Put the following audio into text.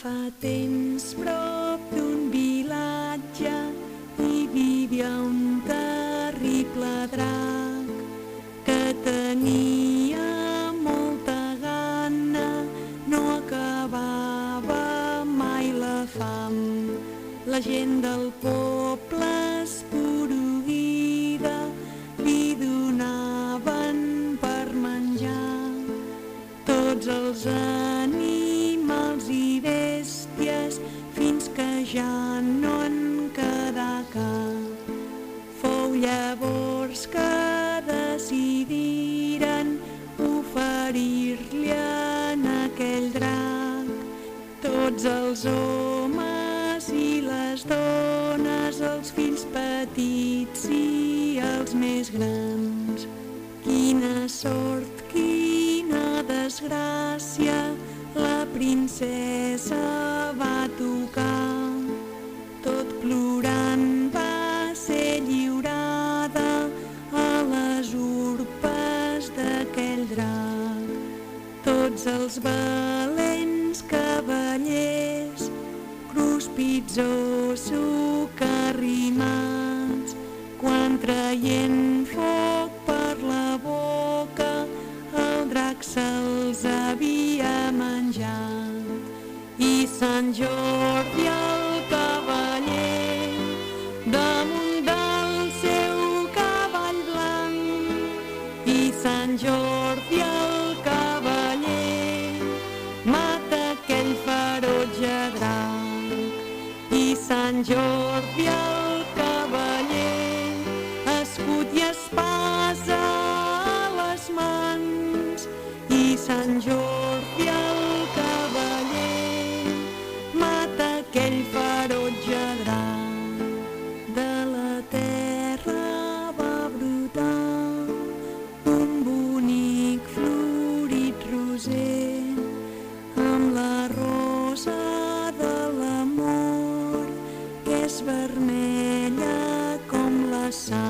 Fa temps prop d'un vilatge hi vivia un terrible drac que tenia molta gana, no acabava mai la fam. La gent del poble esporuguida li donaven per menjar. Tots els animals i bèsties fins que ja no en quedà cap. Fou llavors que decidiren oferir-li en aquell drac tots els homes i les dones, els fills petits i els més grans. Quina sort, quina desgràcia, la princesa va tocar. Tot plorant va ser lliurada a les urpes d'aquell drac. Tots els valents cavallers, cruspits o socarrimats, quan traient foc per la boca el drac se'ls havia menjat. I Sant Jordi el cavaller damunt del seu cavall blanc, i Sant Jordi el cavaller mata aquell ferotge drac. I Sant Jordi el cavaller, escut i espasa a les mans, i Sant Jordi el cavaller mata aquell ferotge drac. De la terra va brotar un bonic florit roser amb la rosa de l'amor, que és vermella com la sang.